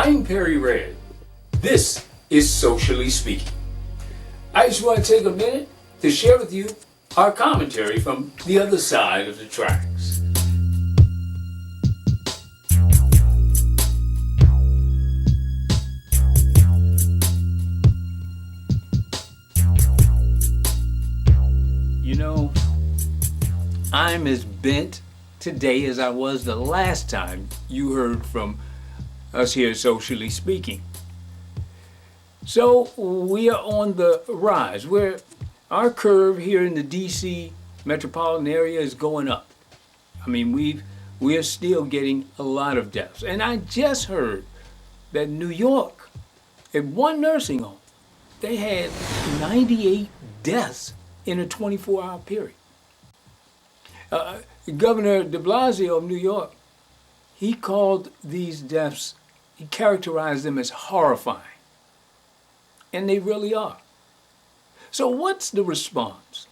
I'm Perry Red. This is Socially Speaking. I just want to take a minute to share with you our commentary from the other side of the tracks. You know, I'm as bent today as I was the last time you heard from us here Socially Speaking. So we are on the rise. Our curve here in the DC metropolitan area is going up. I mean, we are still getting a lot of deaths. And I just heard that New York, at one nursing home, they had 98 deaths in a 24-hour period. Governor de Blasio of New York, he called these deaths, he characterized them as horrifying. And they really are. So what's the response?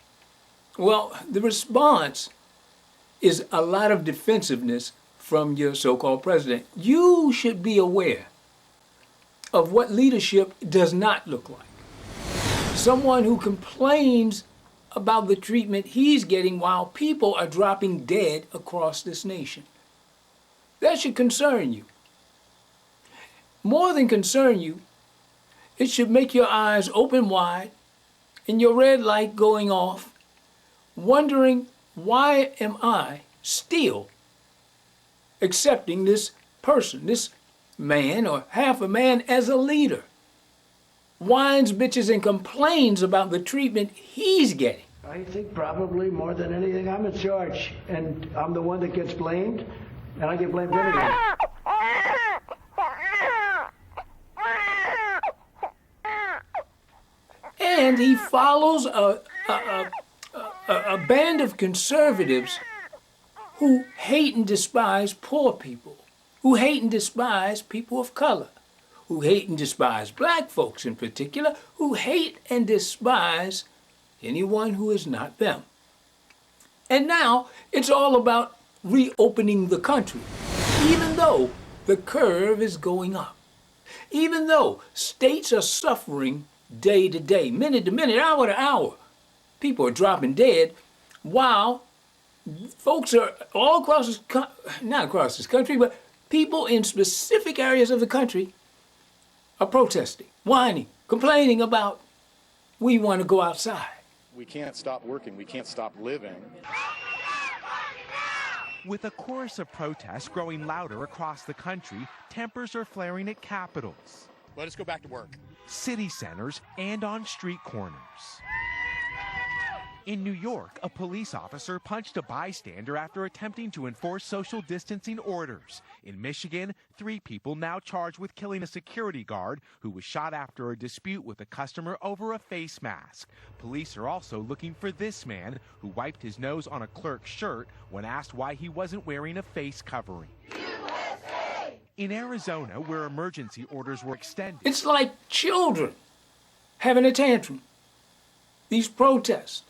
Well, the response is a lot of defensiveness from your so-called president. You should be aware of what leadership does not look like. Someone who complains about the treatment he's getting while people are dropping dead across this nation. That should concern you. More than concern you, it should make your eyes open wide and your red light going off, wondering, why am I still accepting this person, this man or half a man as a leader? Whines, bitches, and complains about the treatment he's getting. I think probably more than anything, I'm in charge, and I'm the one that gets blamed, and I get blamed for everything. And he follows a band of conservatives who hate and despise poor people, who hate and despise people of color, who hate and despise black folks in particular, who hate and despise anyone who is not them. And now it's all about reopening the country, even though the curve is going up, even though states are suffering day to day, minute to minute, hour to hour. People are dropping dead while folks are all across this not across this country, but people in specific areas of the country are protesting, whining, complaining about, we want to go outside. We can't stop working. We can't stop living. With a chorus of protests growing louder across the country, tempers are flaring at capitals. Let us go back to work. City centers, and on street corners. In New York, a police officer punched a bystander after attempting to enforce social distancing orders. In Michigan, 3 people now charged with killing a security guard who was shot after a dispute with a customer over a face mask. Police are also looking for this man who wiped his nose on a clerk's shirt when asked why he wasn't wearing a face covering. In Arizona, where emergency orders were extended. It's like children having a tantrum. These protests,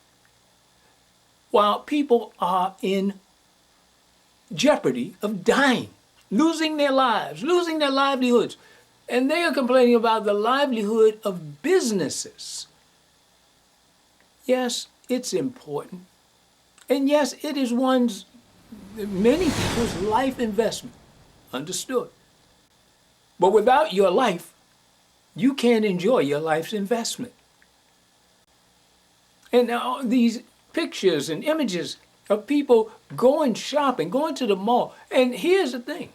while people are in jeopardy of dying, losing their lives, losing their livelihoods, and they are complaining about the livelihood of businesses. Yes, it's important. And yes, it is many people's life investment. Understood. But without your life, you can't enjoy your life's investment. And now these pictures and images of people going shopping, going to the mall. And here's the thing.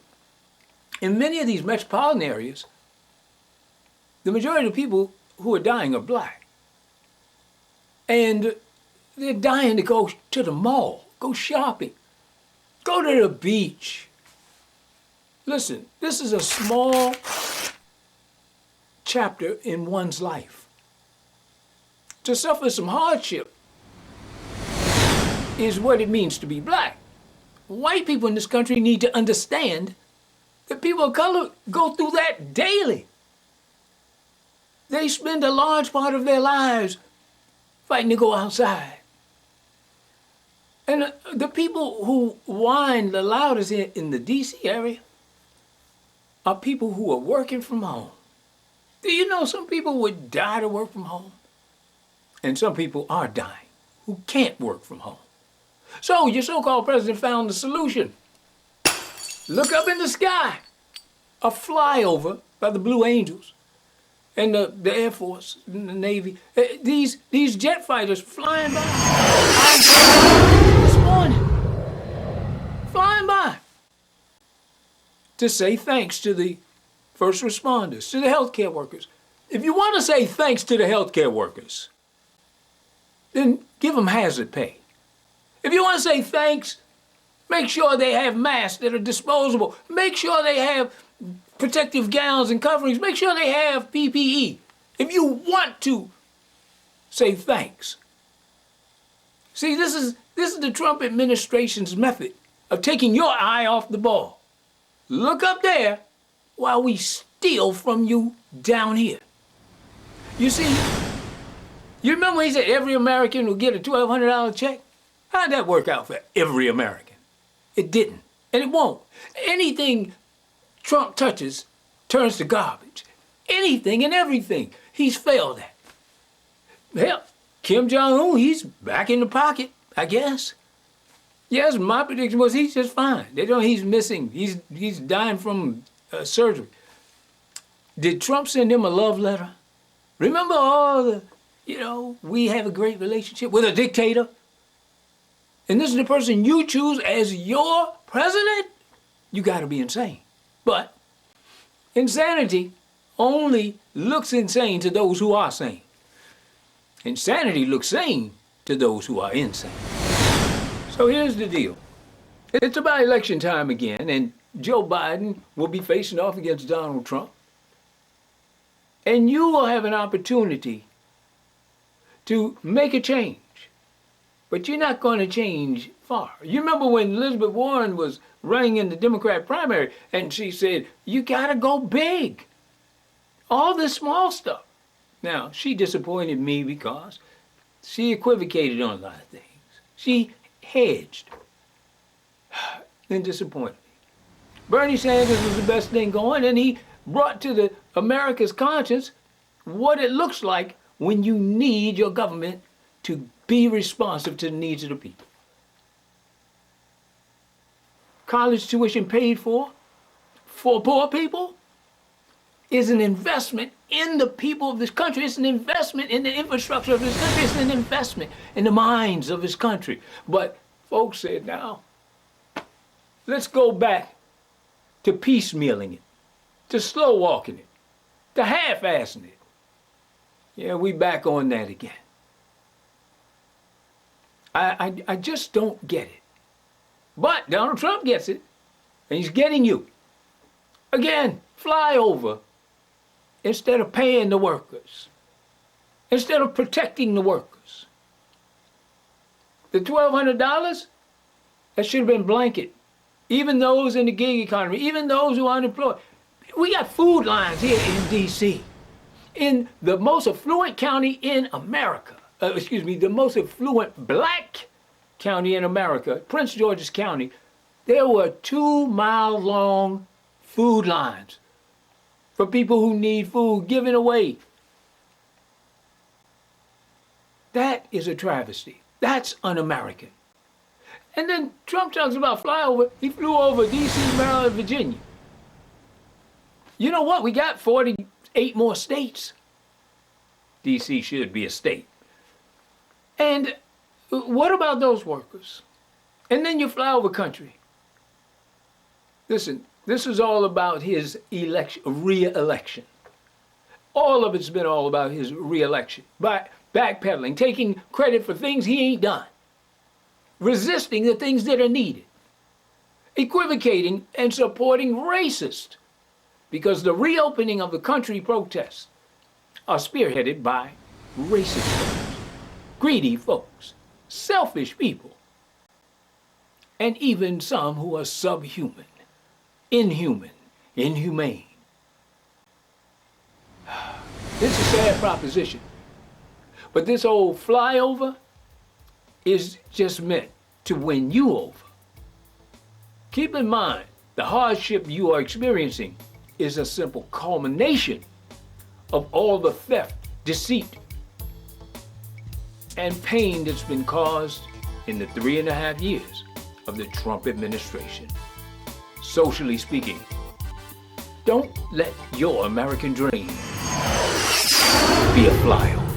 In many of these metropolitan areas, the majority of the people who are dying are black. And they're dying to go to the mall, go shopping, go to the beach. Listen, this is a small chapter in one's life. To suffer some hardship is what it means to be black. White people in this country need to understand that people of color go through that daily. They spend a large part of their lives fighting to go outside. And the people who whine the loudest in the DC area, are people who are working from home. Do you know some people would die to work from home? And some people are dying who can't work from home. So your so-called president found the solution. Look up in the sky. A flyover by the Blue Angels and the Air Force and the Navy. These jet fighters flying by. This morning. Flying by. To say thanks to the first responders, to the healthcare workers. If you want to say thanks to the healthcare workers, then give them hazard pay. If you want to say thanks, make sure they have masks that are disposable. Make sure they have protective gowns and coverings. Make sure they have PPE. If you want to say thanks. See, this is the Trump administration's method of taking your eye off the ball. Look up there while we steal from you down here. You see, you remember when he said every American will get a $1,200 check? How'd that work out for every American? It didn't, and it won't. Anything Trump touches turns to garbage. Anything and everything he's failed at. Hell, Kim Jong-un, he's back in the pocket, I guess. Yes, my prediction was he's just fine. They don't. He's missing. He's dying from surgery. Did Trump send him a love letter? Remember all the, we have a great relationship with a dictator? And this is the person you choose as your president? You gotta be insane. But insanity only looks insane to those who are sane. Insanity looks sane to those who are insane. So here's the deal. It's about election time again, and Joe Biden will be facing off against Donald Trump. And you will have an opportunity to make a change. But you're not going to change far. You remember when Elizabeth Warren was running in the Democrat primary, and she said, you gotta go big. All this small stuff. Now, she disappointed me because she equivocated on a lot of things. She hedged and disappointed me. Bernie Sanders was the best thing going, and he brought to the America's conscience what it looks like when you need your government to be responsive to the needs of the people. College tuition paid for poor people is an investment in the people of this country. It's an investment in the infrastructure of this country. It's an investment in the minds of this country. But folks said, now, let's go back to piecemealing it, to slow walking it, to half-assing it. Yeah, we back on that again. I just don't get it. But Donald Trump gets it, and he's getting you. Again, fly over instead of paying the workers, instead of protecting the workers. The $1,200, that should have been blanket. Even those in the gig economy, even those who are unemployed. We got food lines here in D.C. In the most affluent county in America. The most affluent black county in America, Prince George's County, there were 2-mile-long food lines for people who need food given away. That is a travesty. That's un-American. And then Trump talks about flyover. He flew over D.C., Maryland, Virginia. You know what? We got 48 more states. D.C. should be a state. And what about those workers? And then you fly over country. Listen, this is all about his re-election. All of it's been all about his re-election. By backpedaling, taking credit for things he ain't done. Resisting the things that are needed. Equivocating and supporting racists. Because the reopening of the country protests are spearheaded by racist folks. Greedy folks, selfish people, and even some who are subhuman, inhuman, inhumane. This is a sad proposition, but this old flyover is just meant to win you over. Keep in mind, the hardship you are experiencing is a simple culmination of all the theft, deceit, and pain that's been caused in the 3.5 years of the Trump administration. Socially speaking, don't let your American dream be a flyover.